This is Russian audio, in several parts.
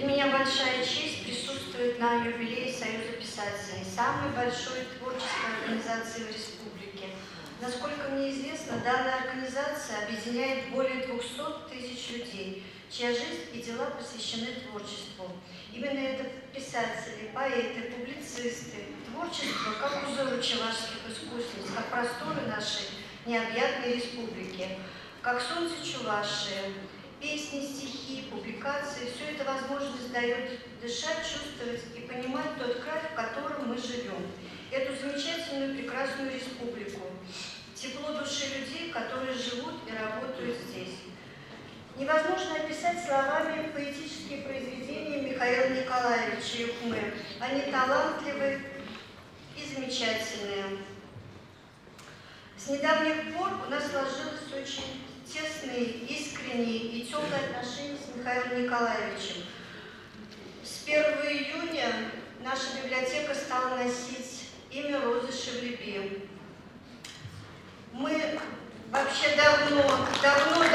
Для меня большая честь присутствовать на юбилее Союза писателей, самой большой творческой организации в республике. Насколько мне известно, данная организация объединяет более 200 тысяч людей, чья жизнь и дела посвящены творчеству. Именно это писатели, поэты, публицисты, творчество как узор чувашских искусств, как просторы нашей необъятной республики, как солнце Чувашии. Песни, стихи, публикации – все это возможность дает дышать, чувствовать и понимать тот край, в котором мы живем. Эту замечательную, прекрасную республику. Тепло души людей, которые живут и работают здесь. Невозможно описать словами поэтические произведения Михаила Николаевича Юкмы. Они талантливы и замечательные. С недавних пор у нас сложилось очень тесные, искренние и теплые отношения с Михаилом Николаевичем. С 1 июня наша библиотека стала носить имя Розы Шевлеби. Мы вообще давно работаем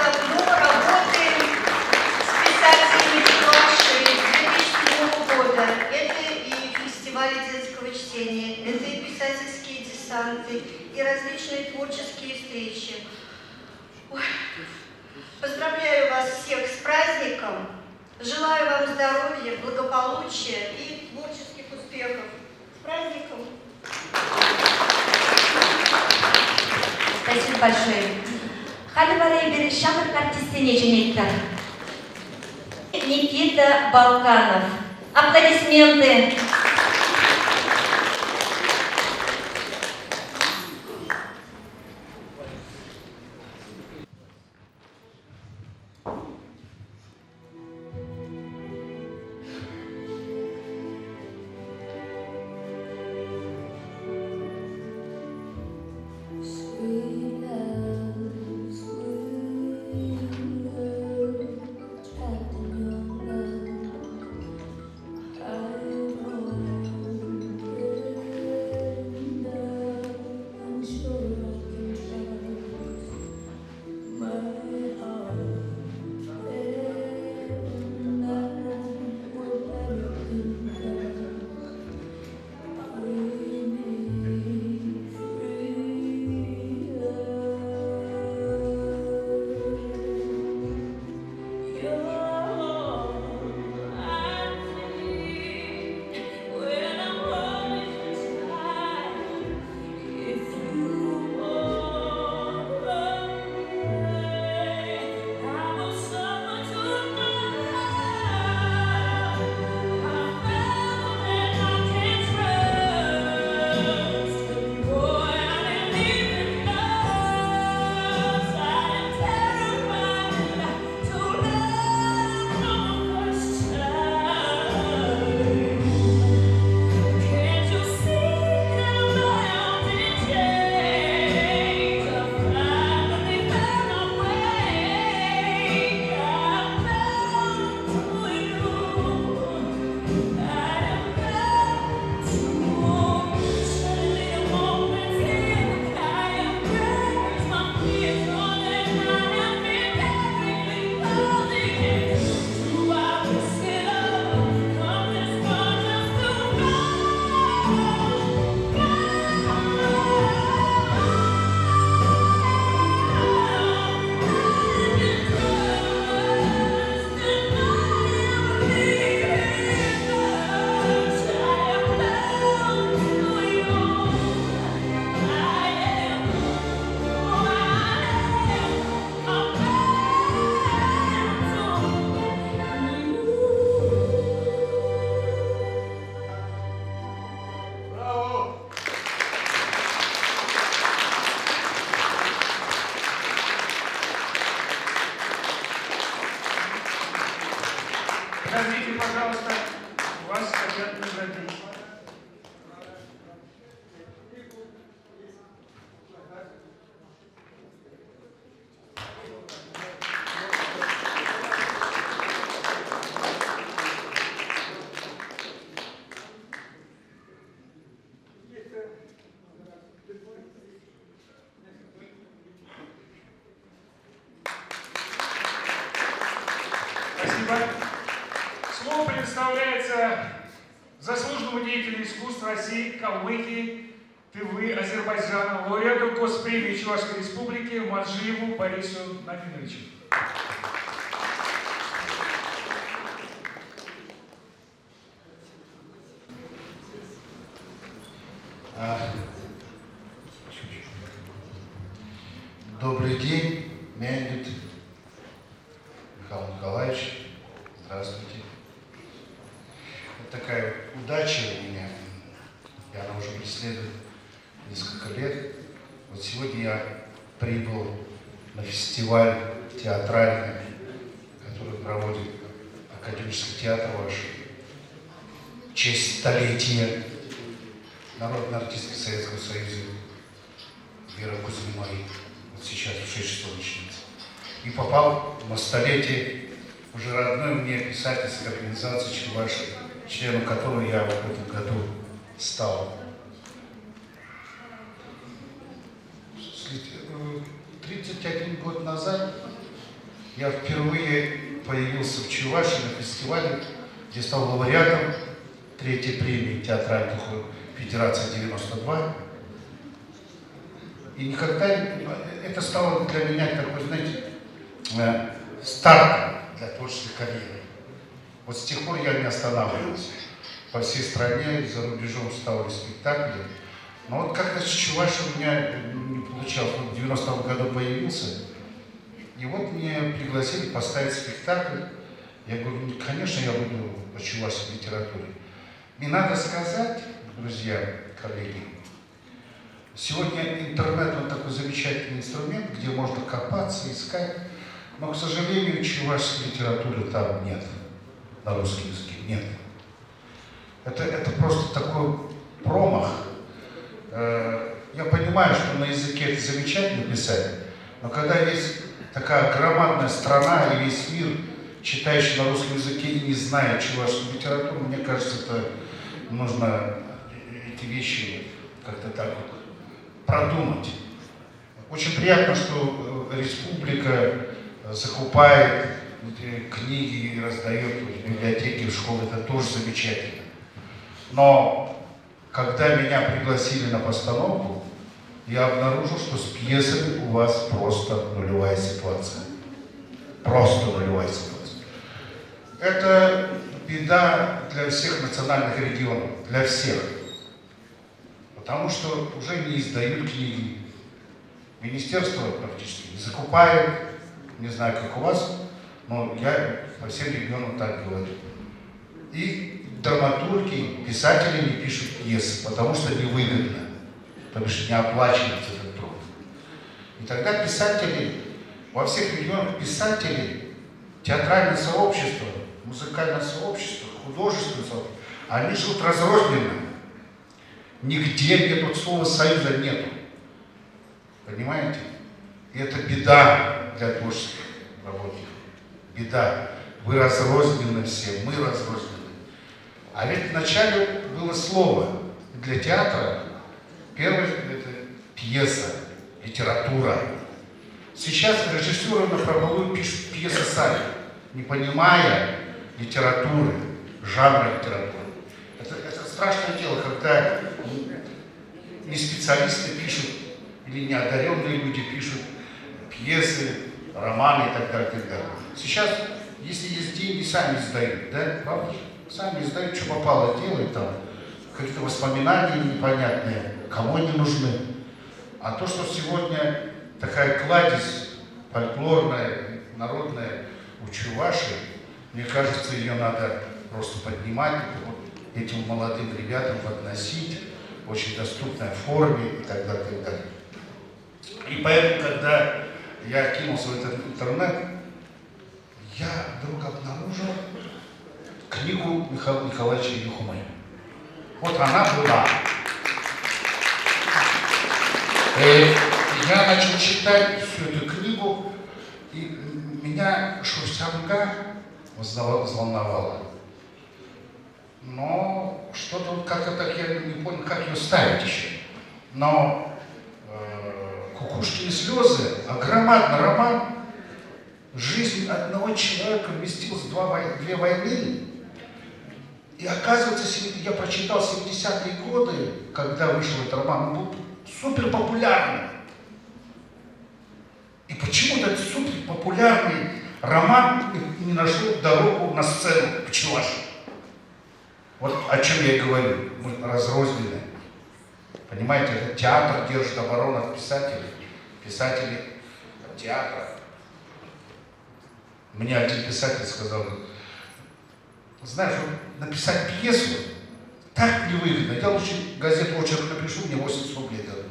с писателями Чувашии с 2007 года. Это и фестивали детского чтения, это и писательские десанты, и различные творческие встречи. Ой. Поздравляю вас всех с праздником, желаю вам здоровья, благополучия и творческих успехов. С праздником! Спасибо большое. Хали барай бир шамыр артистине женейкар. Никита Балканов. Аплодисменты. Подождите, пожалуйста, вас хотят наградить. Спасибо. Слово представляется заслуженному деятелю искусств России, Калмыкии, Тывы, Азербайджана, лауреату Госпремии Чувашской Республики Маджиеву Борису Нафиновичу. Добрый день, Мендит Михаил Николаевич. Здравствуйте. Вот такая удача у меня, и она уже преследует несколько лет. Вот сегодня я прибыл на фестиваль театральный, который проводит Академический театр ваш в честь столетия народной артистки Советского Союза Веры Кузьминой. Вот сейчас в 6 часов начнется. И попал на столетие уже родной мне писательской организации Чувашии, членом которой я в этом году стал. 31 год назад я впервые появился в Чувашии на фестивале, где стал лауреатом 3-й премии театральной Федерации 92. И никогда это стало для меня такой, знаете, стартом для творческой карьеры. Вот с тех пор я не останавливался. По всей стране и за рубежом ставили спектакли. Но вот как-то с Чувашией у меня не получалось. Вот в 90-м году появился. И вот мне пригласили поставить спектакль. Я говорю, ну, конечно, я буду по чувашской литературе. И надо сказать, друзья, коллеги, сегодня интернет он такой замечательный инструмент, где можно копаться, искать. Но, к сожалению, чувашской литературы там нет. На русском языке нет. Это просто такой промах. Я понимаю, что на языке это замечательно писать, но когда есть такая громадная страна и весь мир, читающий на русском языке и не зная чувашскую литературу, мне кажется, это нужно эти вещи как-то так вот продумать. Очень приятно, что республика закупает книги и раздает в библиотеке, в школе, это тоже замечательно. Но когда меня пригласили на постановку, я обнаружил, что с пьесами у вас просто нулевая ситуация. Просто нулевая ситуация. Это беда для всех национальных регионов, для всех. Потому что уже не издают книги. Министерство практически не закупает. Не знаю, как у вас, но я по всем регионам так говорю. И драматурги, писатели не пишут пьесы, потому что невыгодно, потому что не оплачивается этот труд. И тогда писатели, во всех регионах писатели, театральное сообщество, музыкальное сообщество, художественное сообщество, они живут разрозненно. Нигде нету слова союза нету. Понимаете? И это беда для творческих работников. Беда. Вы разрознены все, мы разрознены. А ведь вначале было слово для театра. Первое – это пьеса, литература. Сейчас режиссеры на прополую пишут пьесы сами, не понимая литературы, жанра литературы. Это страшное дело, когда не специалисты пишут, или неодаренные люди пишут пьесы, романы и так далее, и так далее. Сейчас, если есть деньги, сами издают, да, правда? Сами издают, что попало, делают там, какие-то воспоминания непонятные, кому они нужны. А то, что сегодня такая кладезь фольклорная, народная у Чувашии, мне кажется, ее надо просто поднимать, вот этим молодым ребятам подносить в очень доступной форме и так далее, и так далее. И поэтому, когда я кинулся в этот интернет, я вдруг обнаружил книгу Михаила Николаевича Юхумы. Вот она была. Я начал читать всю эту книгу, и меня Шурсянга взволновала. Но что-то вот как-то так я не понял, как ее ставить еще. Но «Кукушкины слезы», громадный роман, жизнь одного человека вместилась в две войны. И оказывается, я прочитал 70-е годы, когда вышел этот роман, он был супер популярный. И почему-то этот супер популярный роман не нашел дорогу на сцену в Чувашии. Вот о чем я и говорю. Мы разрознены. Понимаете, это театр держит оборону от писателей. Писатели от театра. Мне один писатель сказал, знаешь, вот написать пьесу так невыгодно. Я лучше газету очерк напишу, мне 80 рублей дадут.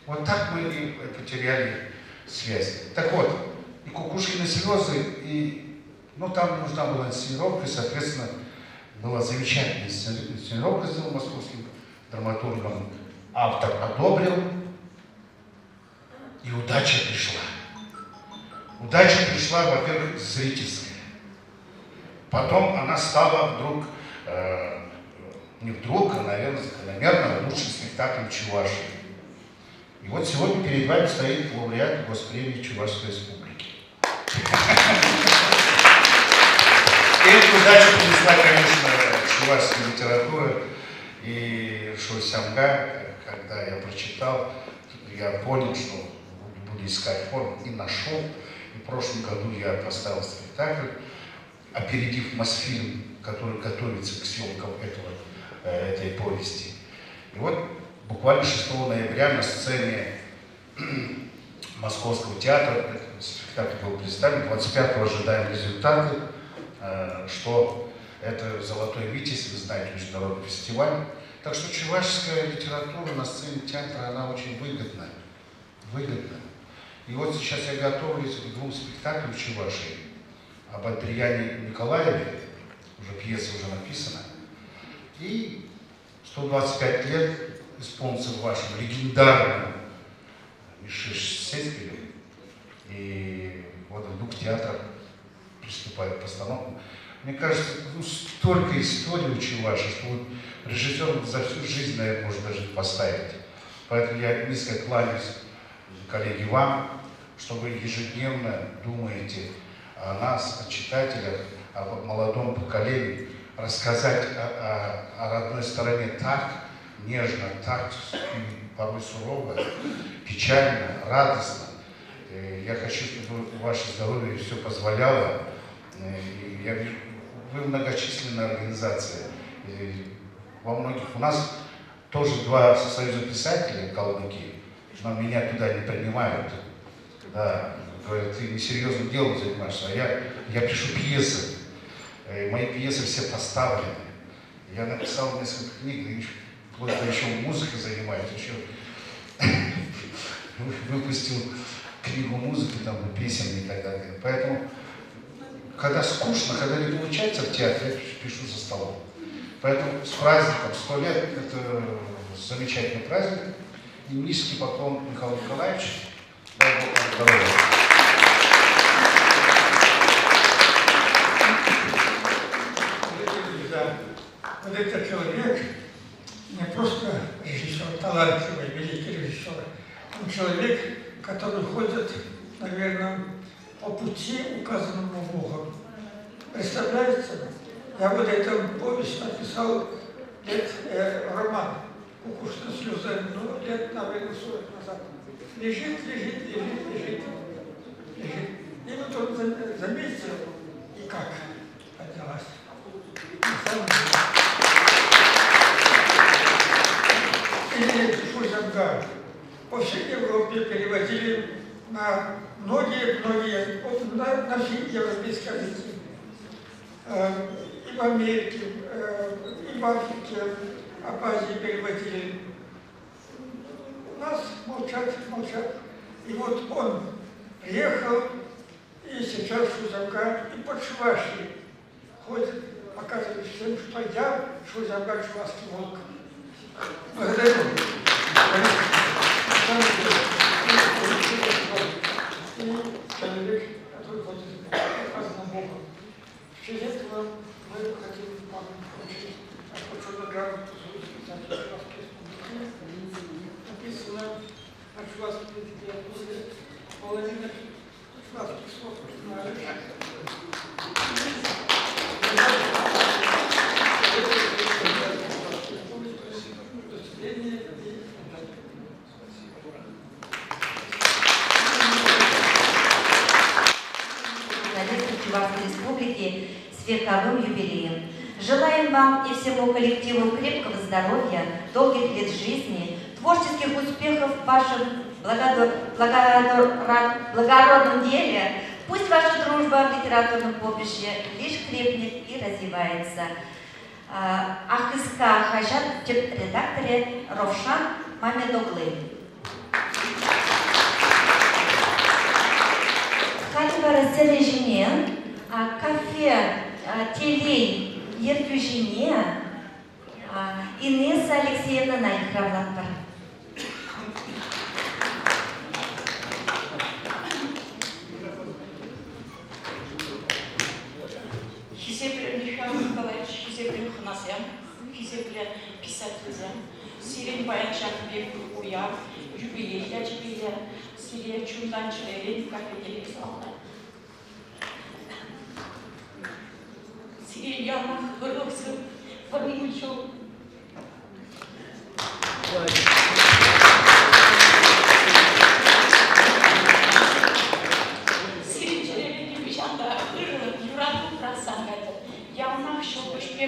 Вот так мы и потеряли связь. Так вот, и Кукушкины слезы, и, ну, там нужна была инсценировка, и, соответственно, была замечательная инсценировка, сделана московским драматургом. Автор одобрил, и удача пришла. Удача пришла, во-первых, зрительская. Потом она стала вдруг, не вдруг, а, наверное, закономерно лучшим спектаклем Чувашии. И вот сегодня перед вами стоит лауреат Госпремии Чувашской Республики. И эту удачу принесла, конечно, чувашская литература и Шойсямга. Когда я прочитал, я понял, что буду искать форму, и нашел. И в прошлом году я поставил спектакль, опередив Мосфильм, который готовится к съемкам этой повести. И вот буквально 6 ноября на сцене Московского театра этот спектакль был представлен. 25-го ожидаем результаты, что это «Золотой Витязь», вы знаете, международный фестиваль. Так что чувашская литература на сцене театра, она очень выгодна. И вот сейчас я готовлюсь к 2 спектаклям в Чувашии. Об Андреяне Николаеве, уже пьеса уже написана. И 125 лет исполнится вашим легендарным Миши Сеспелю. И вот в 2 театрах приступает к постановкам. Мне кажется, ну, столько историй у Чувашии, что вот режиссер за всю жизнь, наверное, может даже поставить. Поэтому я низко кланяюсь, коллеги, вам, что вы ежедневно думаете о нас, о читателях, о молодом поколении, рассказать о родной стороне так нежно, так порой сурово, печально, радостно. Я хочу, чтобы ваше здоровье все позволяло. И я вижу, вы многочисленная организация. И во многих у нас тоже 2 союза писателей, Калмыки, но меня туда не принимают. Да, говорят, ты несерьезным делом занимаешься, а я пишу пьесы. Мои пьесы все поставлены. Я написал несколько книг, и просто еще музыкой занимаюсь, еще выпустил книгу музыки, там, песен и так далее. Поэтому, когда скучно, когда не получается в театре, я пишу за столом. Поэтому с праздником 100 лет, это замечательный праздник. И низкий поклон Михаилу Николаевичу. Дай Бог вам здоровья. Вот этот человек не просто режиссер, талантливый, великий режиссер. Он человек, который ходит, наверное, по пути, указанному Богом. Представляете? Я вот эту повесть написал роман «Кукушкины слезы», ну, лет, наверное, 40 назад. Лежит. И вот он заметил, и как поднялась. И Шойсямга по всей Европе переводили на многие, на все европейские языки. И в Америке, и в Африке, об Азии переводили. У нас молчат. И вот он приехал, и сейчас Шойсямга и под Чувашией ходит, показывает всем, что я Шойсямга чувашский волк. Благодарю. И человек, который ходит указанным Богом. В честь этого мы хотим вам получить почетную грамоту за Чувашской Республики. Написано на чувашском языке, половина чувашских слов, что с вековым юбилеем. Желаем вам и всему коллективу крепкого здоровья, долгих лет жизни, творческих успехов в вашем благородном деле. Пусть ваша дружба в литературном поприще лишь крепнет и развивается. Ахыска Хажат, редакторе Ровшан Мамедоглы. Хатва разделе жене, кафе Телей Еркю жене, Инесса Алексеевна Найхравлатпар. Хизепле Михаил Николаевич, Хизепле Ханасян, Хизепле писательзя, Сирен Баянчак Бек Уя, юбилей, Сирен Чундан Члерен, как и Александр. Сирен Ямах, Выроксы, Вармучу.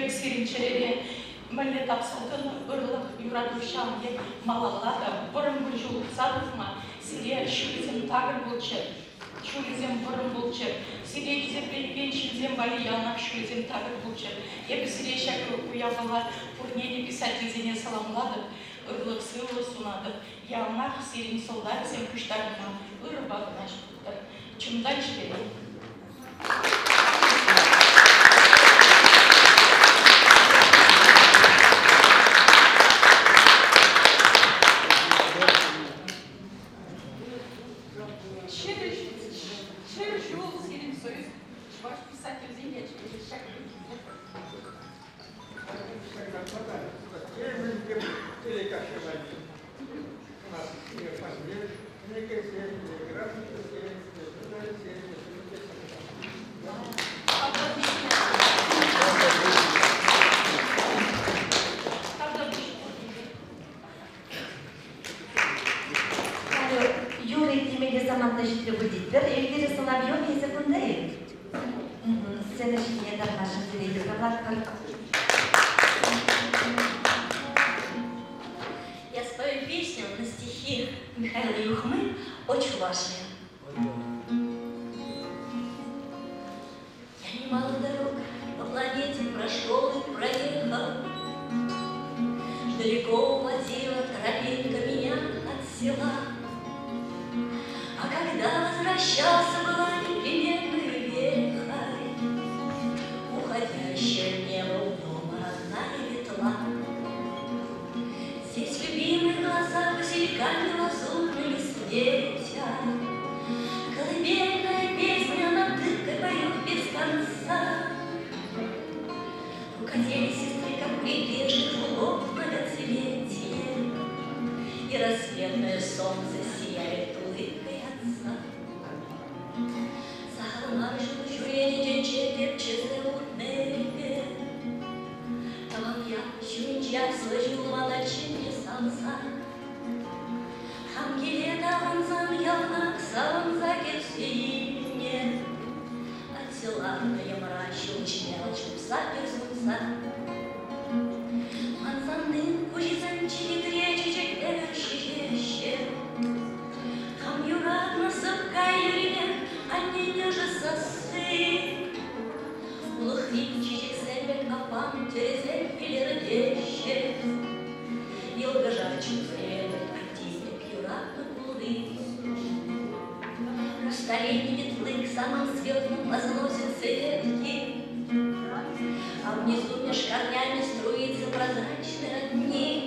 Сиринчелере мэлле тапсадын ырлык юрадушан ек малалада бұрын бұл жыл садыфма сире шүлізем тағыр болчы шүлізем бұрын болчы сире кизеплеген шүлізем бали ялнақ шүлізем тағыр болчы ебі сире шәкі уябала пурнене писательзене саламлады ырлык сылы сунады ялнақ сирин солдар сен күштарына ыры бағына шықты чымдан жібере. Я спою песню на стихи Михаила Юхмы о Чувашии. Я немало дорог по планете прошел и проехал. Далеко уводила тропинка меня от села. А когда возвращался, была неприметной вехой, уходящая в небо у дома родная ветла. Здесь любимые глаза васильками лазурными светят. Колыбельная песня над дыркой поют без конца. Рукодели сестры, как прибежных лугов многоцветие, и рассветное солнце сияет улыбкой отца. За холмами жужжує дівчинки вчителю небе. Там я чуя слышала начинье самса. Там гилета ванзан явно ксаван закерсине. От села я мрачу учмелчу саперсунса. Манзанның кужизан чилит речичек эвершище. Там юрак насыпка юрине, а не неже сосы. Глухих чичек зельбек капан терезель филердеще. Елга жарчу зрелый артистик юрак на плуды. Столетний ветлы к самым звездам возносятся ветки. А внизу меж корнями струится прозрачный родник.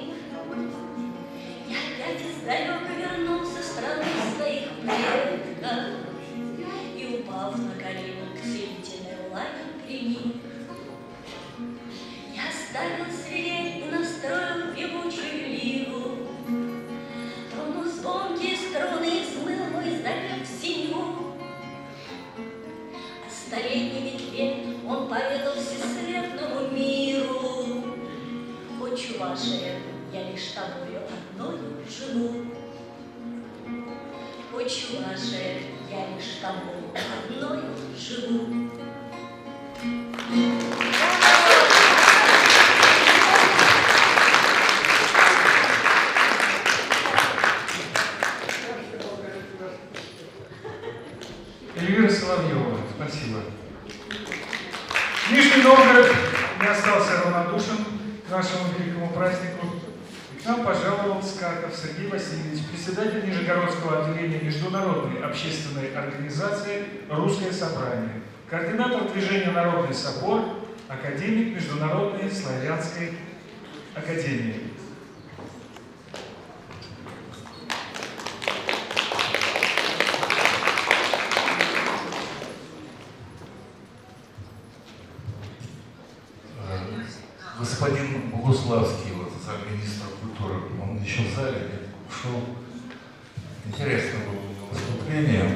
Я опять издалека вернулся с страны своих предков и, упав на колени к сельтиной влаге, приник. Я оставил свирель и настроил певучую лиру. Тронул звонкие струны и смыл мой залет в синеву. О столетней ветве он поведал всесветному миру. О, Чувашия, я лишь тобою одною живу. О, Чувашия, я лишь тобою одною живу. Эльвира Соловьева, спасибо. Нижний Новгород не остался равнодушен к нашему великому празднику. И к нам пожаловал Скаков Сергей Васильевич, председатель Нижегородского отделения Международной общественной организации «Русское собрание», координатор движения «Народный собор», академик Международной славянской академии. Господин Богуславский, вот, замминистра культуры, он еще в зале ушел. Интересно было выступление.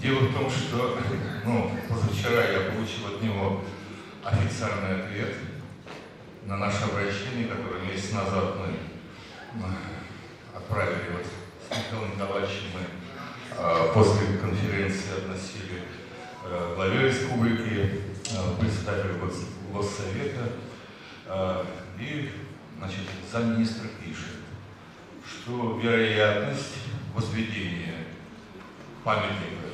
Дело в том, что позавчера я получил от него официальный ответ на наше обращение, которое месяц назад мы отправили вот с Михаилом Николаевичем. Мы после конференции относили главе республики, председателю Госсовета. И, значит, замминистра пишет, что вероятность возведения памятника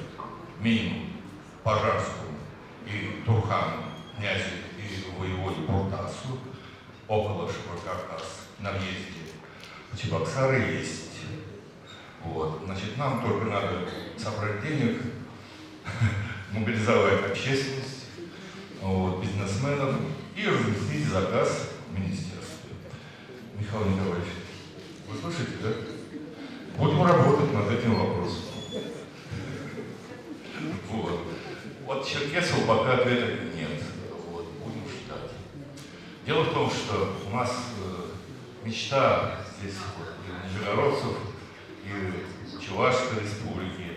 минимум Пожарскому и Турхану, князю и воеводе Буртасу около Шеврокавказ на въезде в Чебоксары есть. Вот. Значит, нам только надо собрать денег, мобилизовать общественность, бизнесменов и разместить заказ в министерстве. Михаил Николаевич, вы слышите, да? Будем работать над этим вопросом. Вот Черкесову пока ответа нет. Будем ждать. Дело в том, что у нас мечта здесь и нижегородцев, и Чувашской республики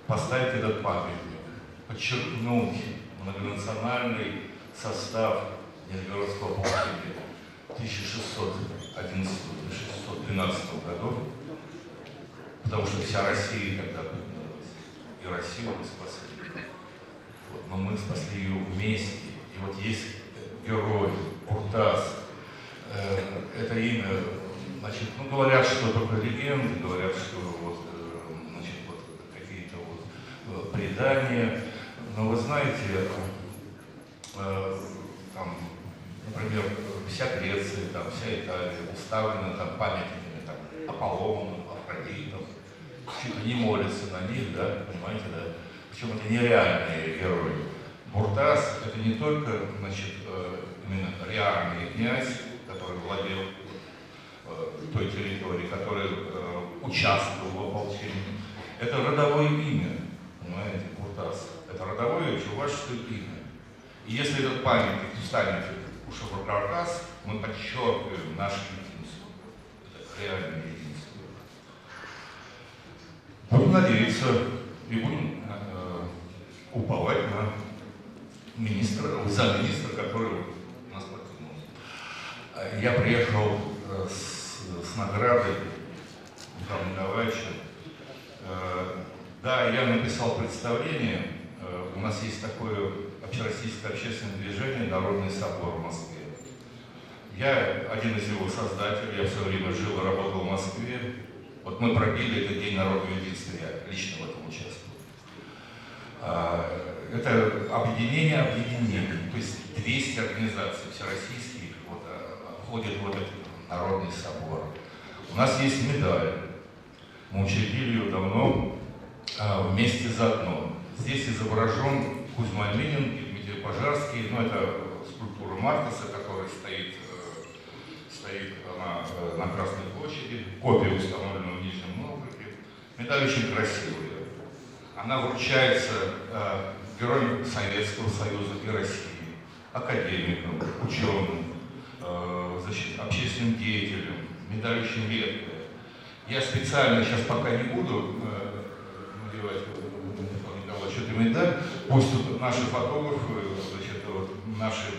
поставить этот памятник, подчеркнуть многонациональный состав Нижегородского ополчения 1611-1612 годов, потому что вся Россия тогда поднялась, и Россию мы спасли. Но мы спасли ее вместе. И вот есть герой Буртас. Это имя, значит, говорят, что только легенды, говорят, что какие-то предания. Но вы знаете, там, например, вся Греция, там, вся Италия уставлена там памятниками там, Аполлону, Афродитам, чуть не молятся на них, да, понимаете, да? Причем это нереальные герои. Буртас — это не только, значит, именно реальный князь, который владел той территорией, который участвовал в ополчении. Это родовое имя, понимаете, Буртас. Это родовое чувашское имя. И если этот памятник встанет у Шеврокавказ, мы подчеркиваем наше единство. Это реальное единство. Будем надеяться и будем уповать на замминистра, который у нас покинул. Я приехал с наградой Михаила Николаевича. Да, я написал представление. У нас есть такое общероссийское общественное движение «Народный собор» в Москве. Я один из его создателей, я все время жил и работал в Москве. Вот мы пробили этот День народного единства, я лично в этом участвовал. Это объединение объединений, то есть 200 организаций всероссийских входят в этот Народный собор. У нас есть медаль, мы учредили ее давно, вместе заодно. Здесь изображен Кузьма Минин и Дмитрий Пожарский, это скульптура Мартаса, которая стоит на Красной площади, копия установлена в Нижнем Новгороде. Медаль очень красивая. Она вручается героям Советского Союза и России, академикам, ученым, общественным деятелям. Медаль очень редкая. Я специально сейчас пока не буду надевать эту медаль. Пусть тут наши фотографы, наша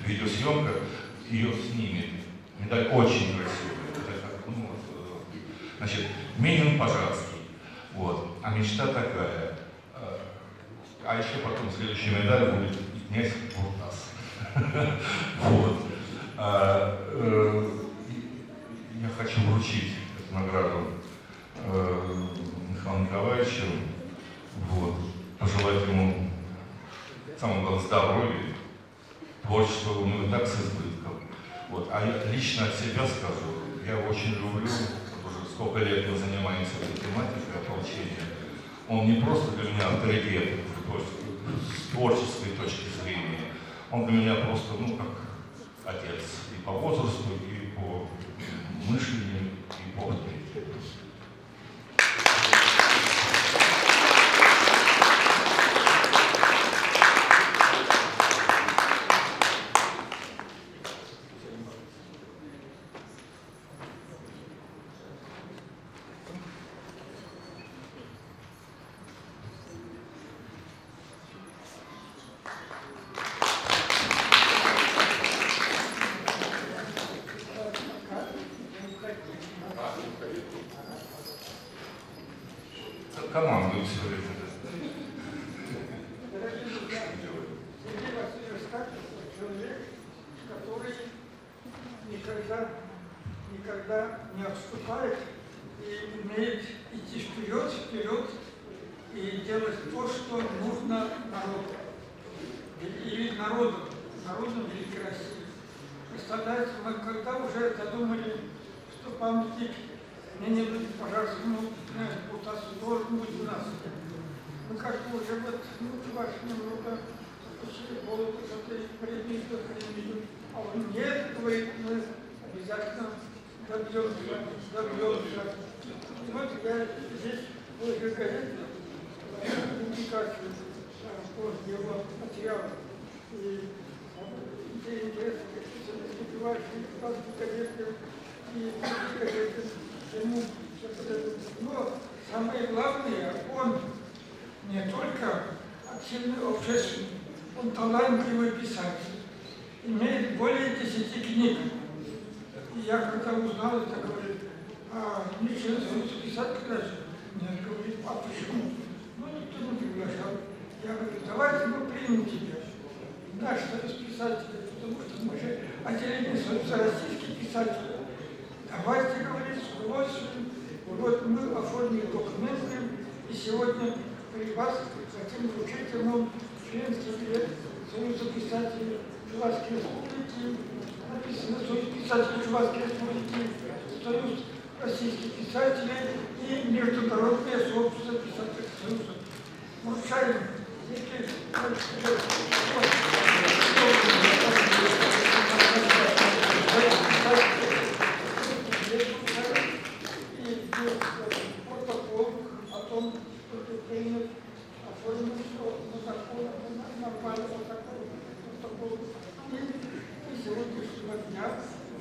видеосъемка ее снимет. Медаль очень красивая. Минин Пожарский. А мечта такая. А еще потом следующая медаль будет князь Буртас. Вот. Я хочу вручить эту награду Михаилу Николаевичу, вот, пожелать ему самого главного здоровья, творчества у него и так с избытком. Вот. А я лично от себя скажу, я его очень люблю, уже сколько лет мы занимаемся этой тематикой ополчения. Он не просто для меня авторитет, то есть с творческой точки зрения, он для меня просто, ну, как отец и по возрасту, и по мышлению, и по авторитету. Команду все время. Сергей Васильевич Карпов — человек, который никогда не отступает и умеет идти вперед и делать то, что нужно народу. И народу Великой России. Представляете, мы когда уже задумали, что памятник Леониду Пожарскому князю Буртасу должен быть у нас. Мы как-то уже вот, Чуваши немного запустили голову с этой премией, а он нет, говорит, мы обязательно добьемся. И вот я здесь возле газеты публикацию по его материалу. И интересно, как успевающие газеты и газеты. Но самое главное, он не только активный общественник, он талантливый писатель, имеет более 10 книг. И я когда узнал это, говорит, ничего зовут писатель даже. Нет, говорит, а почему? Ну, никто не приглашал. Я говорю, давайте мы примем тебя. Наш союз писателей, потому что мы же отделение союза российских писателей. Давайте, говорит, с удовольствием. Вот мы оформили документы, и сегодня при вас хотим вручить ему членский билет Союза писателей Чувашской Республики. Написано Союз писателей Чувашской Республики, Союз российских писателей и Международное сообщество писателей Союза. Вручаем. Протокол о том, что ты принят, оформлен нормально протокол. И сегодняшнего дня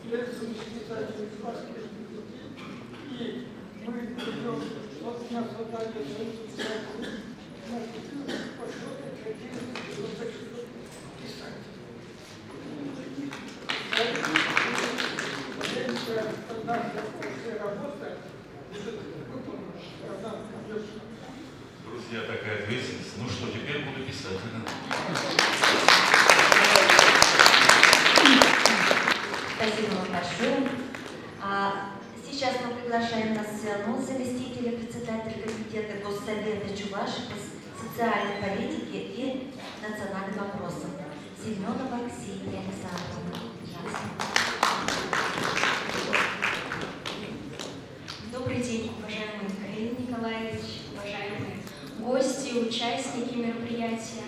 является писателем Чувашской Республики. И мы идем от дня создания Союза писателей. Друзья, такая ответственность. Ну что, теперь буду писать. Спасибо вам большое. Сейчас мы приглашаем на сцену заместителя председателя комитета Госсовета Чувашии по социальной политике и национальным вопросам Семенова Ксения Александровна. Добрый день, уважаемый Михаил Николаевич, уважаемые гости, участники мероприятия,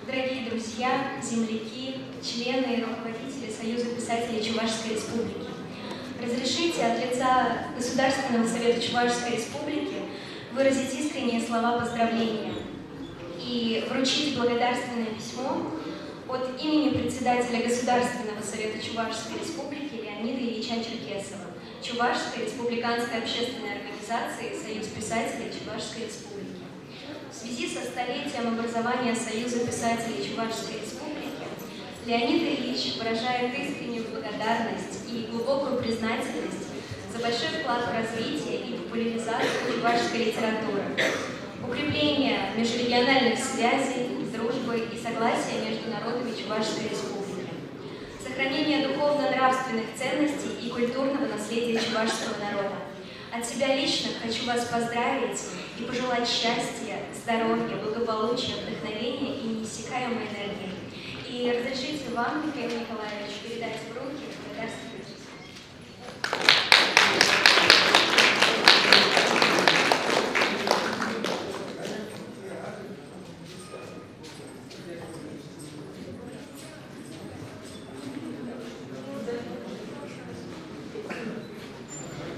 дорогие друзья, земляки, члены и руководители Союза писателей Чувашской Республики. Разрешите от лица Государственного совета Чувашской Республики выразить искренние слова поздравления и вручить благодарственное письмо от имени председателя Государственного совета Чувашской Республики Леонида Ильича Черкесова, Чувашской республиканской общественной организации «Союз писателей Чувашской Республики». В связи со столетием образования Союза писателей Чувашской Республики Леонид Ильич выражает искреннюю благодарность и глубокую признательность за большой вклад в развитие и популяризацию чувашской литературы, укрепление межрегиональных связей, дружбы и согласия между народами Чувашской Республики, сохранение духовно-нравственных ценностей и культурного наследия чувашского народа. От себя лично хочу вас поздравить и пожелать счастья, здоровья, благополучия, вдохновения и неиссякаемой энергии. И разрешите вам, Михаил Николаевич, передать в руки благодарственный письмо.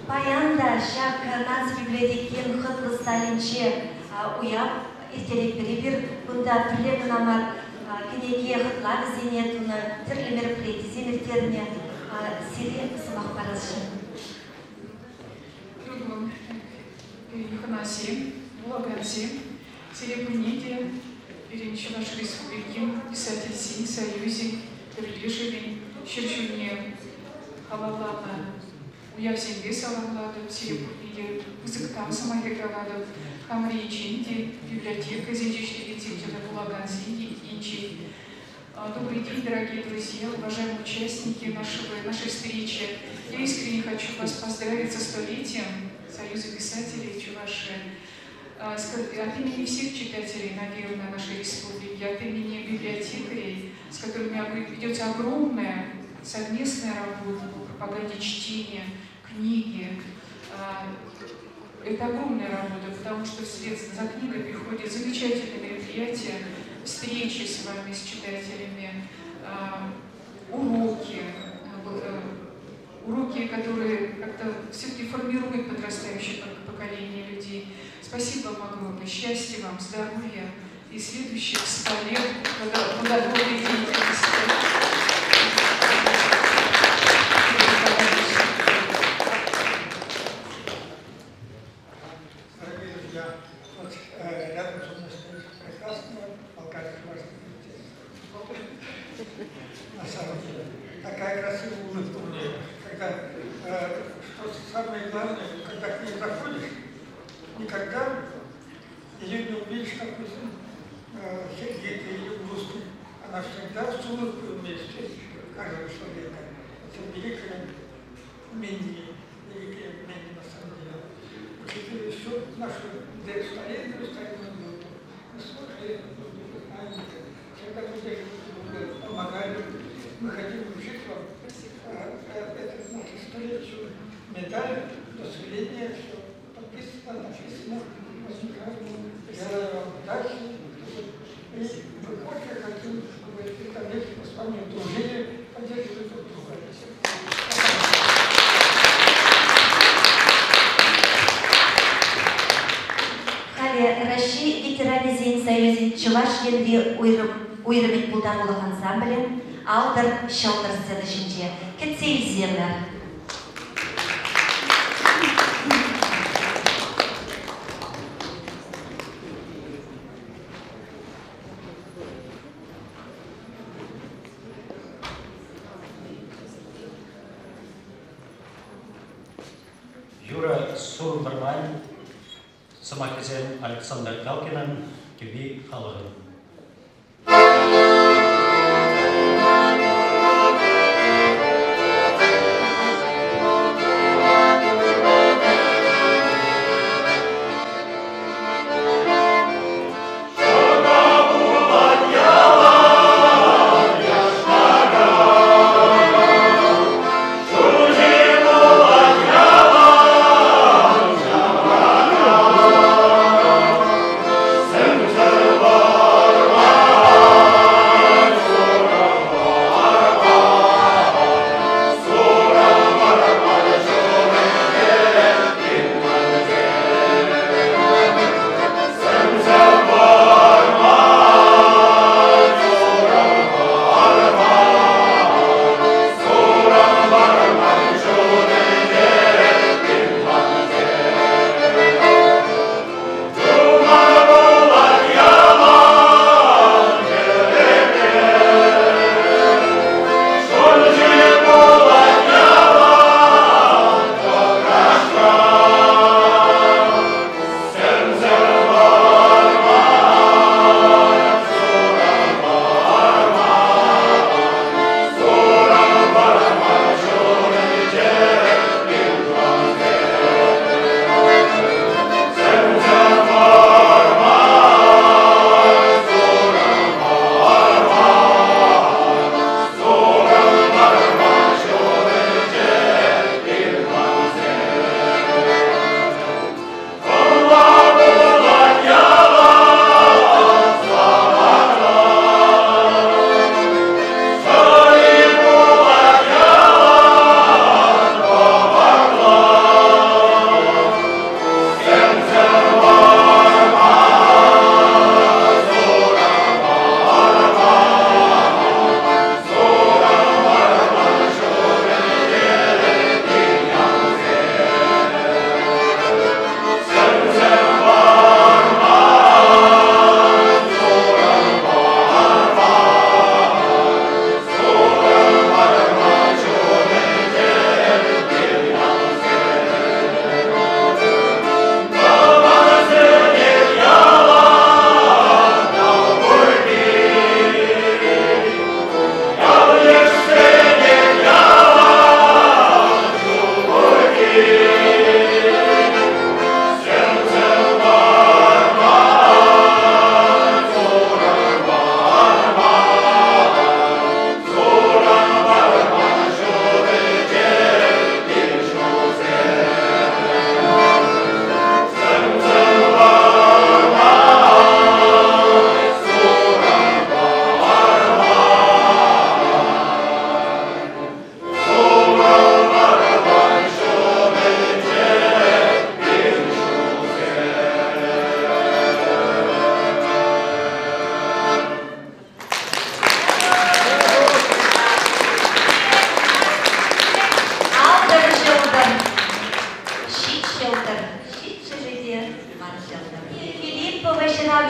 Баянда шак нацбиблиотекин хытлы Сталинче уяп иркелек беребир бунда түрле мынамар кенеге хытлар зенетуны түрлі мероприятий зенеттеріне сире сымақ барашы. Другом Юханаси, Булаганси, Серебрянике, Перенче нашей республики, писатель Си, Союзи, Перележевин, Щерчуне, Халалана, Уявзинге Салалада, Серебрянике, Узыктам Самагегаладов, Хамри Чинди, библиотека Зинчичной Витиктина, Булаганси, Инчи. Добрый день, дорогие друзья, уважаемые участники нашей встречи. Я искренне хочу вас поздравить со столетием Союза писателей Чувашии. От имени всех читателей, наверное, нашей республики, от имени библиотекарей, с которыми ведется огромная совместная работа по пропаганде чтения, книги. Это огромная работа, потому что вслед за книгой приходят замечательные мероприятия, встречи с вами, с читателями, уроки, которые как-то все-таки формируют подрастающее поколение людей. Спасибо вам огромное, счастья вам, здоровья и следующих 100 лет плодотворной деятельности. Дорогие друзья, вот рядом со мной стоит прекрасная болгаро-чувашская библиотека. На самом деле, такая красивая улыбка у нее, когда, что самое главное, когда к ней заходишь, никогда ее не увидишь, допустим, сердитой или грустной. Она всегда с улыбкой умеет встретить каждого человека. Это великое умение, на самом деле. Учитывая всю нашу старинную группу, мы слушали, знаем, всегда мы помогали, мы хотим вручить вам это нашу столетию медаль, удостоверение, что подписано, написано. Желаю вам удачи. И мы очень хотим, чтобы это вместе с вами дружили, поддерживали друг друга. Раши ветераны Зен Союзе Чуваш Енри Уйрымит Булдарулы ансамблем, автор Шелтер Сцедышинче, Кетсей Землер. Юра Сурбарман, Самахизен Александр Галкинан, Киби Халаган. Serva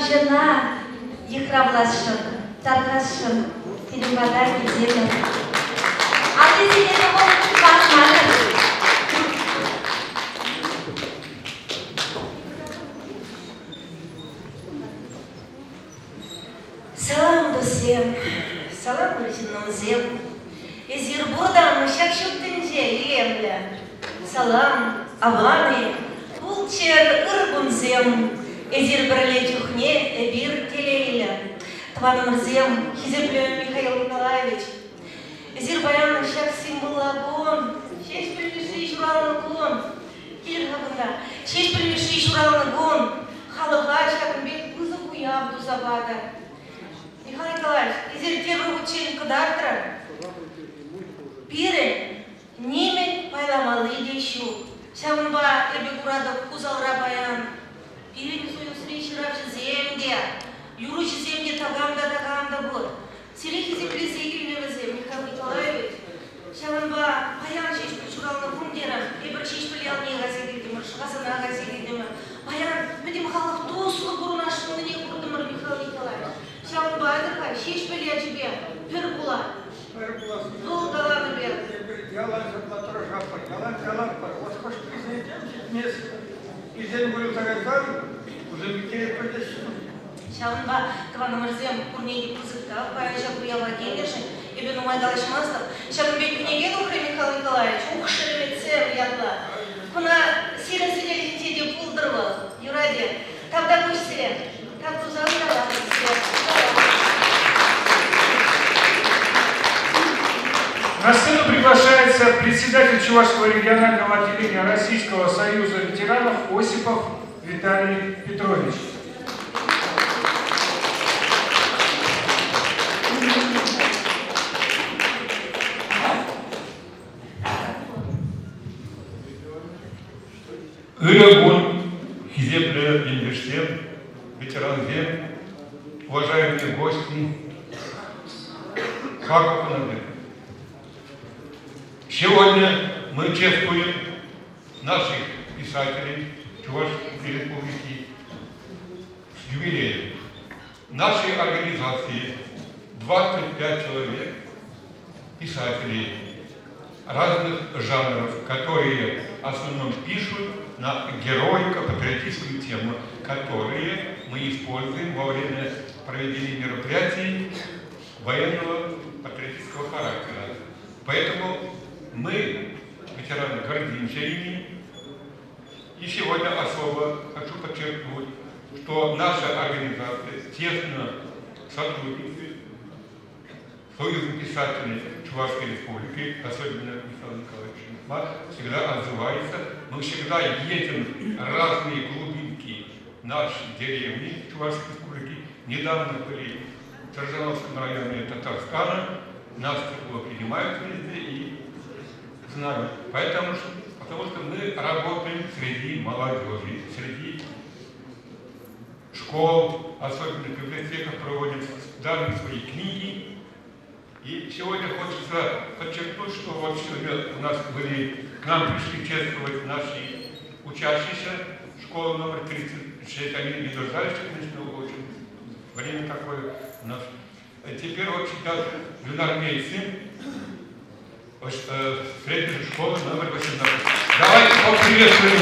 жена Ехравлашын, Таркашын, Телевада Гедемов. А ты себе довольно важно. Салам досем, салам ручным зем. Эзир бурдан шакшук тенже елемля. Салам аваны, пулчер ыргун зем. Эзир брале чухне, эбир телейля. Тваным зем, хизеплю Михаил Николаевич. Эзир баян шак символагон. Шесть привеши журалны гон. Келер хакында. Шесть привеши журалны гон. Халыга шакынбек кызы куяв дузабада. Михаил Николаевич, эзир тебір учень кадартра. Пире, немен пайламалы дейшу. Шамба эбе курада кузалра баян. Пире не свою встречу равши земге. Юручи земге тагамда бот. Селихи земли сейгильневе зем, Михаил Николаевич. Шамба баян шеш пичуралны кундерам. Эбір шеш пилял не газелидемір, шғасына газелидемір. Баян, бедем халық тослы бұрынашыны не құрдымыр, Михаил Николаевич. Шамба адырға, шеш пиля тебе, пір була. Зол даланы бер. Яланцев на Торжапа, Яланцев, вот хоть президент место. И день был загадал, уже метели подошли. Шамба, тваным рзем, курнеги кузыкта, баяжа куяла гелешин, ебе нумай далашмастов. Шамбек княгену хры Михаил Николаевич, ух шеремецем ядла. Куна сирен сидели теде пулдырвал, юраде, тавда гусе, так тузавдала На сцену приглашается председатель Чувашского регионального отделения Российского союза ветеранов Осипов Виталий Петрович. Ирагун, Хизепле, Инвештем, ветеран Зем, уважаемые гости, Харковы. Сегодня мы чествуем наших писателей Чувашской Республики с юбилеем. Нашей организации 25 человек, писателей разных жанров, которые в основном пишут на героико-патриотическую тему, которые мы используем во время проведения мероприятий военного патриотического характера. Поэтому мы, ветераны, гордимся ими. И сегодня особо хочу подчеркнуть, что наша организация тесно сотрудничает с Союзом писателей Чувашской Республики, особенно Михаил Николаевич, всегда отзывается. Мы всегда едем разные глубинки нашей деревни Чувашской Республики. Недавно были в Торжановском районе Татарстана. Нас тепло принимают везде и знают. Потому что мы работаем среди молодежи, среди школ, особенно в библиотеках проводим данные свои книги. И сегодня хочется подчеркнуть, что вот сегодня у нас к нам пришли чествовать наши учащиеся школы номер 36. Они не дождались, конечно, очень время такое у нас. Теперь вот сейчас юнармейцы средней школы номер 18. Давайте поприветствуем их.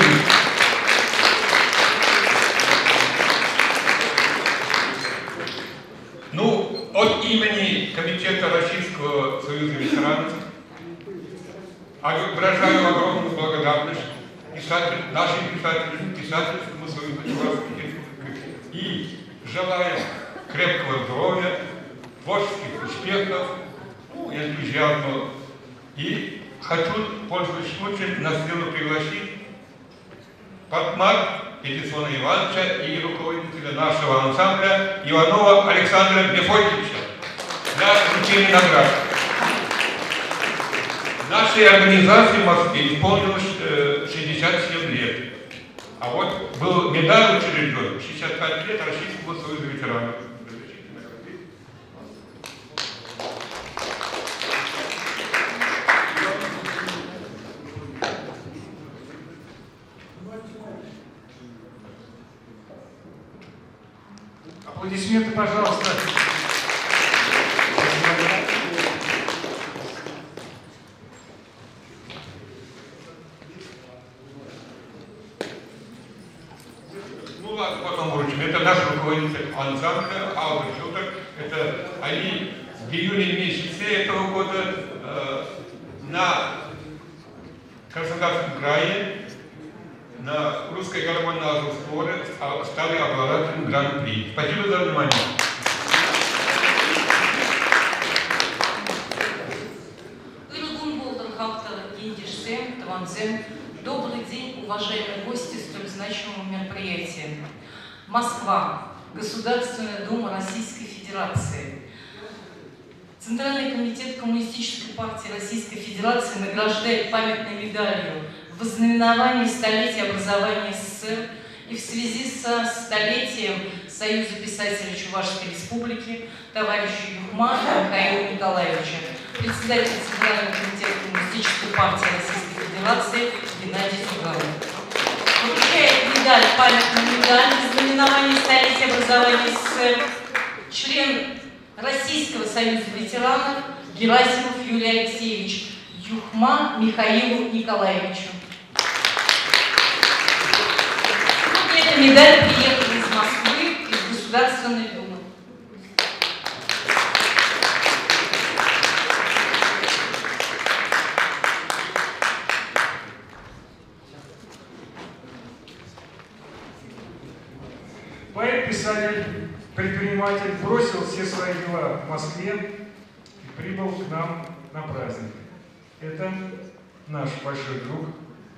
Ну, от имени Комитета Российского Союза ветеранов выражаю огромную благодарность нашим писательскому союзу Чувашской Республики и желаю крепкого здоровья, творческих успехов, энтузиазма. И хочу, пользуясь случаем, на сцену пригласить Патмар Эдисона Ивановича и руководителя нашего ансамбля Иванова Александра Мефодьевича для вручения наград. Нашей организации в Москве исполнилось 67 лет. А вот был медаль учрежден 65 лет Российского Союза ветеранов. Аплодисменты, пожалуйста. Ну ладно, потом вручим. Это наш руководитель ансамбля Алла Шутер. Это они в июне месяце этого года на Краснодарском крае на русской гармонии сборе стали обладателем гран-при. Спасибо за внимание. Добрый день, уважаемые гости столь значимого мероприятия. Москва. Государственная Дума Российской Федерации. Центральный комитет Коммунистической партии Российской Федерации награждает памятной медалью в ознаменовании столетия образования СССР и в связи со столетием Союза писателей Чувашской Республики товарища Юхма Михаила Николаевича, председатель Центрального комитета Коммунистической партии Российской Федерации Геннадий Зюганов. Вручает медаль, памятную медаль в знаменовании столетия образования СССР член Российского союза ветеранов Герасимов Юрий Алексеевич, Юхма Михаилу Николаевичу. Эта медаль приехала из Москвы, из Государственной Думы. Поэт, писатель, предприниматель бросил все свои дела в Москве и прибыл к нам на праздник. Это наш большой друг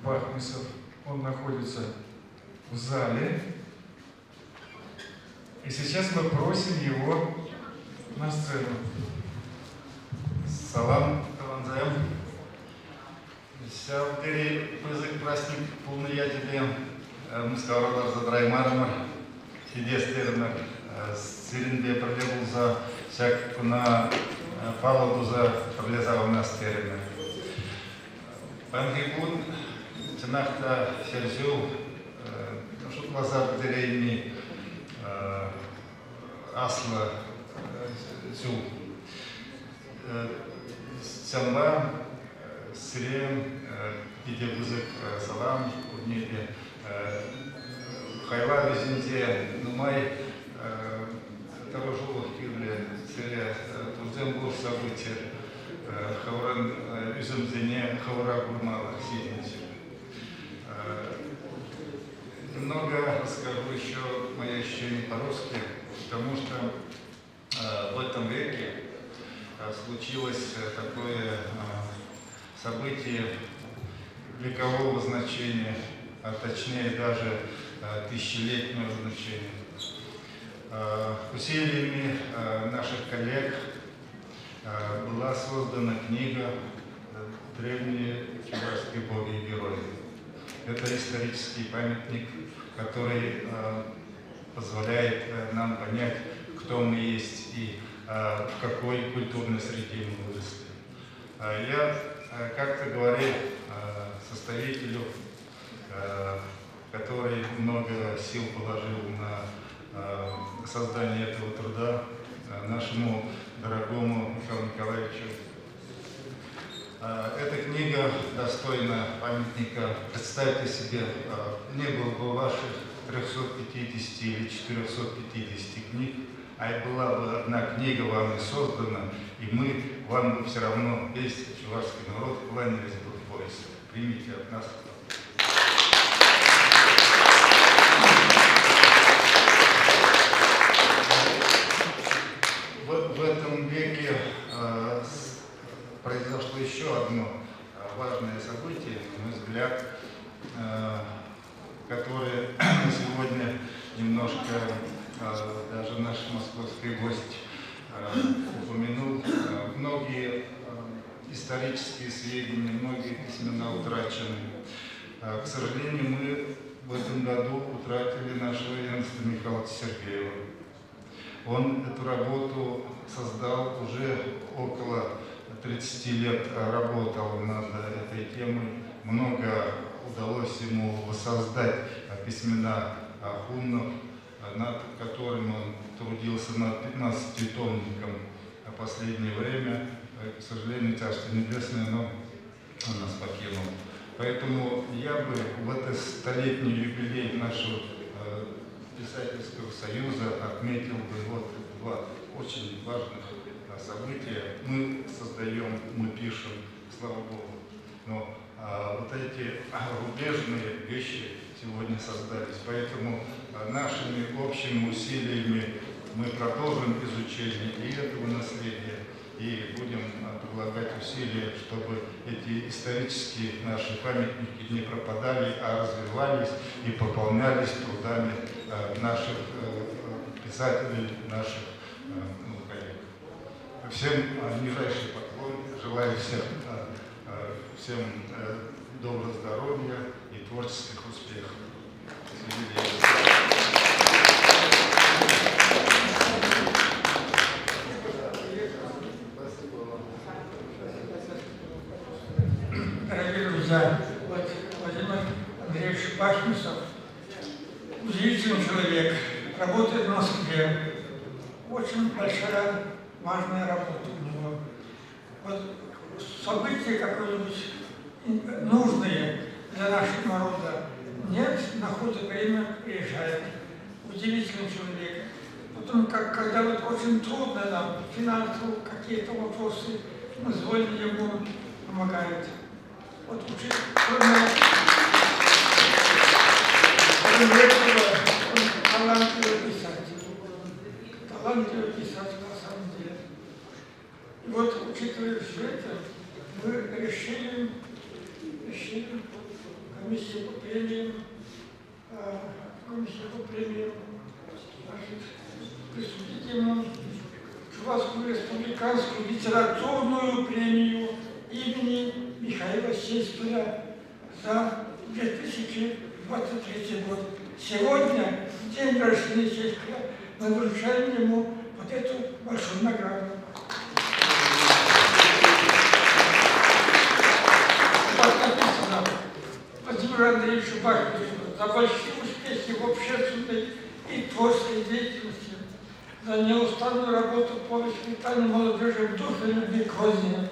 Бахмисов. Он находится в зале. И сейчас мы просим его на сцену. Салам, Каланзаем. Сявдери пызык праздник полный я тебе. Мускауралар за драймармар. Сидестернер. Сиринбе пролегул за всяк на палубу за пролезал на стернер. Пангибун тенахта серзю. Шут лазар дерейни асла зю. Сямба сирем иде бузык салам курнеде хайва везенте нумай тарожу кирле селе тузем был событие хавран üzümзене хавра гурмала сиденче. Немного расскажу еще мои ощущения по-русски, потому что в этом веке случилось такое событие векового значения, а точнее даже тысячелетнего значения. Усилиями наших коллег была создана книга «Древние чувашские боги и герои». Это исторический памятник, который позволяет нам понять, кто мы есть и в какой культурной среде мы выросли. Я как-то говорил составителю, который много сил положил на создание этого труда, нашему дорогому Михаилу Николаевичу. Эта книга достойна памятника. Представьте себе, не было бы ваших 350 или 450 книг, а была бы одна книга вами создана, и мы вам бы все равно, весь чувашский народ, кланялись бы в пояс. Примите от нас. В этом веке произошло еще одно важное событие, на мой взгляд, которое сегодня немножко даже наш московский гость упомянул. Многие исторические сведения, многие письмена утрачены. К сожалению, мы в этом году утратили нашего Янста Михаила Сергеева. Он эту работу создал уже около 30 лет, работал над этой темой. Много удалось ему воссоздать письмена хуннов. над которым он трудился над 15-томником в последнее время. К сожалению, Царство Небесное, но он нас покинул. Поэтому я бы в этот столетний юбилей нашего писательского союза отметил бы вот два очень важных события. Мы создаем, мы пишем, слава Богу, но вот эти рубежные вещи сегодня создались. Поэтому нашими общими усилиями мы продолжим изучение и этого наследия, и будем прилагать усилия, чтобы эти исторические наши памятники не пропадали, а развивались и пополнялись трудами наших писателей, наших коллег. Всем нижайший поклон, желаю всем доброго здоровья и творческих успехов. Дорогие друзья, вот Владимир Андреевич Башнусов, удивительный человек, работает в Москве. Очень большая, важная работа у него. Вот события какое-нибудь нужные для нашего народа нет, находит время, приезжает. Удивительный человек. Потом, когда вот очень трудно нам, финансово какие-то вопросы, мы звоним ему, помогает. Вот кроме этого, он талантливый писатель. Талантливый писатель на самом деле. И вот, учитывая все это, мы решили комиссию по премиям, присудить ему Чувашскую республиканскую литературную премию имени Михаила Сеспеля за 2023 год. Сегодня, в день рождения Сеспеля, мы вручаем ему вот эту большую награду. Так написано: Владимиру Андреевичу Башнусову за большие успехи в общественной и творческой деятельности, за неустанную работу по воспитанию молодежи в духе любви к родине,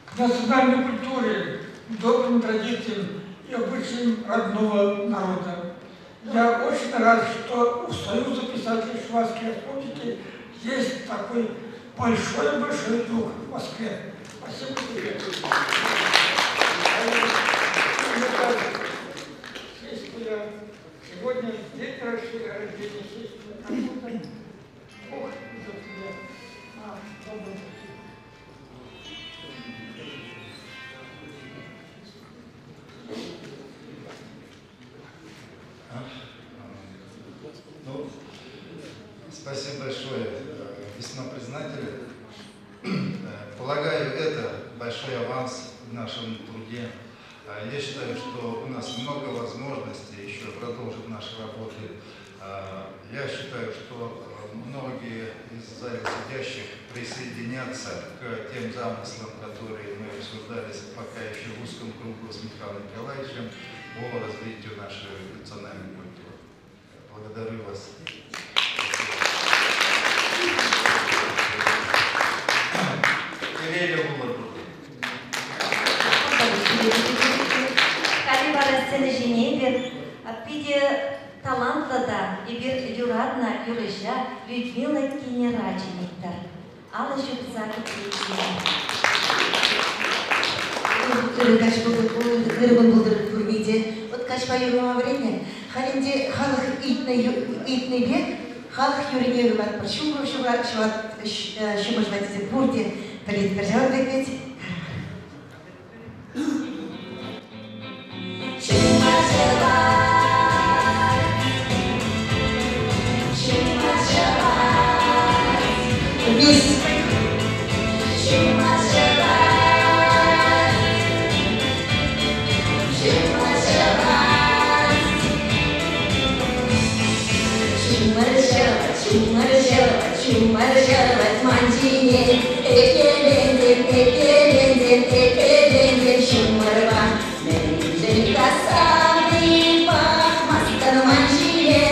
к национальной культуре, добрым традициям и обычаям родного народа. Я очень рад, что у Союза писателей Чувашской Республики есть такой большой дух в Москве. Спасибо тебе. Сегодня день рождения Сеспеля. Как-то Бог идет тебе. Добрый. Ну, спасибо большое, весьма признателен. Полагаю, это большой аванс в нашем труде. Я считаю, что у нас много возможностей еще продолжить наши работы. Я считаю, что многие из зале сидящих присоединятся к тем замыслам, которые мы обсуждали пока еще в узком кругу с Михаилом Николаевичем по развитию нашей национальной культуры. Благодарю вас. талантла и бир юрадна юрыжа Людмила Кенераджиниктар. Алла Жюбзака вот кашпа юрума время, халинде халах итный век, халах юрине юрмат по шумру шумрат шумажватизе бурде, талит держава бекет. Чумаржавать мантине, экеленден, чумарва, меринжен касавы, пах, мастер манчине,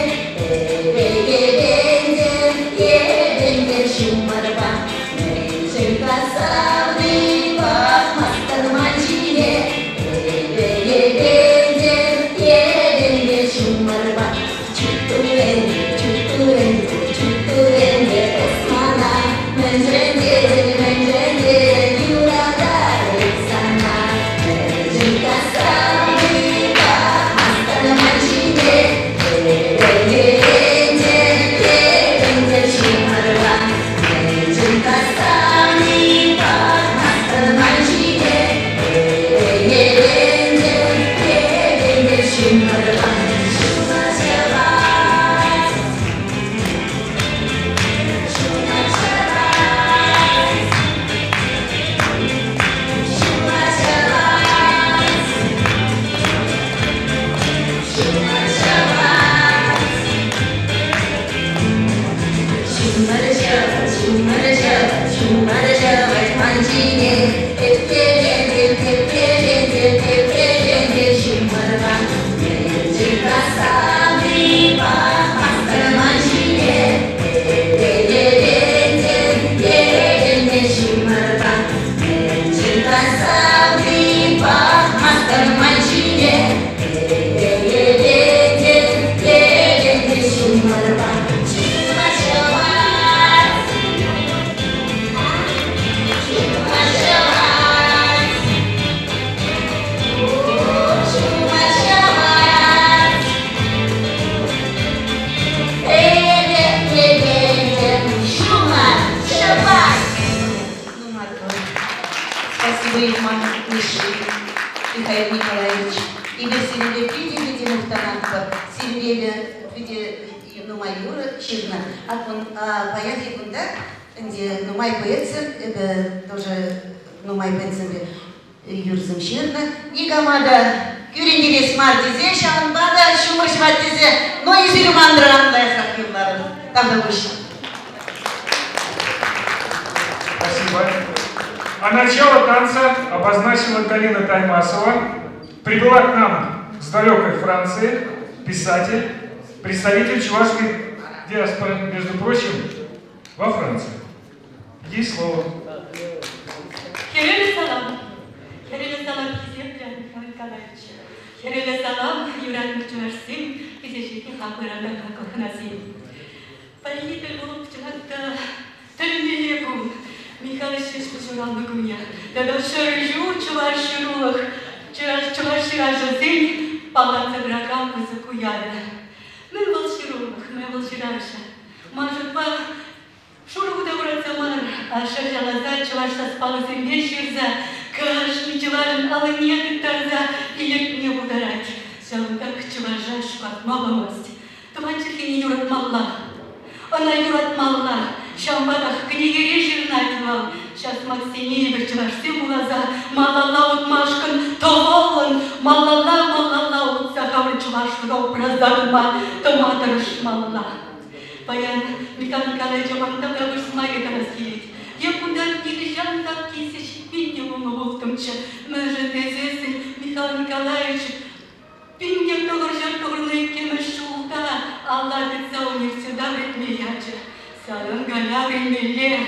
Михаил Николаевич. И без Сильвия видимых талантов. Сильвия Нумай Юра Чирна. Баян Якунда, где Нумай поэтсен, это тоже Нумай поэтсен Юрзам Чирна. Никомада Юриндилес Мартизе, Шанбада, Шумаш Мартизе, но и Сильвандра Анлайсах Юрнар. Там да выше. Спасибо. А начало танца обозначила Галина Таймасова. Прибыла к нам с далекой Франции писатель, представитель чувашской диаспоры, между прочим, во Франции. Ей слово. Хереле салам, Кизепля Михаил Николаевич. Хереле салам, Юран Чувашсин, Кизешики Хапырада Хакохнасин. Полетель был вчера-то Тальмелеву. Михаил Шишпачуран Багуя. Да шаржу чуваширулах, чувашиража день, палаца врагам высокуяда. Мы волширулах, мы волшираша. Может, ба шуру добраться мар, а шаржала за чувашта спала земле ширза. Кашни чувашин, алы нет тарза, и ек не ударать. Сялым так чуважа шпат малость. Туманчики не юрат малла. Она юрат малла. Шамбадах книги жирнайтывал. Сейчас Максимеевич чувашсем глаза. Малала утмашкан, товолан. Малала ут сахавры чувашного праздадма. Томатарыш малла. Баян Михаил Николаевич вам тогда вы смогли разделить. Я куда не жан так кисиш пиньевым волтомча. Мы же тезесы Михаил Николаевич. Пиньев того жар турный кемешулта. Аллах это у них всегда вредмеяча. Салам галя времеле,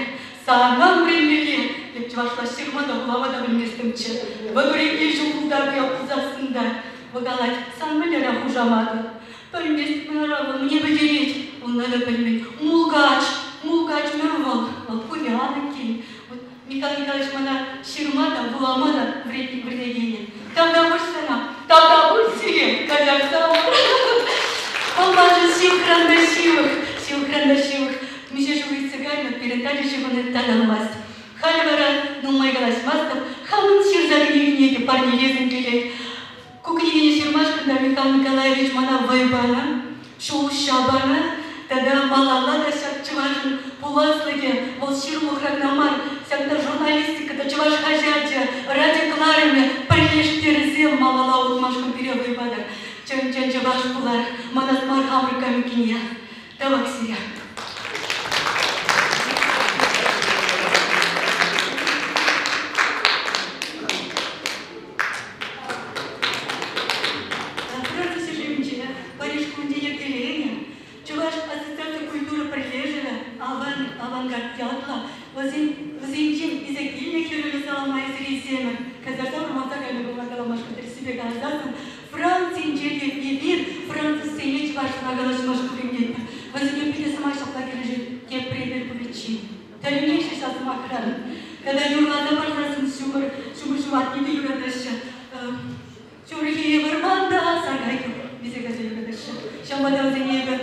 санам времеле. Деп чувашла ширмада главада білместімчі. Вагуреге жуылдарды опузасында. Вагалать санмелера хужамады. Білместім арабы мне выделить. Он надо понимать. Мулгач мырвал. Алкуняны кин. Михаил Николаевич мана ширмада, буламада вреднее. Тогда будь себе, Казахстан. Аллах сил храндашивых. Миже живые цыгане передали живоны таналмаст. Хальвара, Нумай Галасмастов, хамын сирзагневнеге парни лезен келет. Кукневне шермашканда Михаил Николаевич мана вайбана, шоу шабана, тогда малала да сяк чувашын пуласлыге, волширму хранамар, сякта журналистика да чуваш хажаджа, ради кларами, прилеш терезем малала утмашкан перевайбадар. Чан чуваш пулар, манасмар хамрыками кинья. Давак сиря. Авангард ятла, возимчин изекильне хирюлю саламай зрисемер, казахстан роматагали бумагаламашка тресибе газдасам, Францин джеде евир, Францис сенеч ваш нагалашмашку вимнетна, возимин пиде сама шаплаги лежит, те прибер повечи. Дальнейший сасмакран, когда юрла забархасын шумышуват не юрадаша, чурхи верманда сагайку, визе газе юрадаша, шамбадал зенега,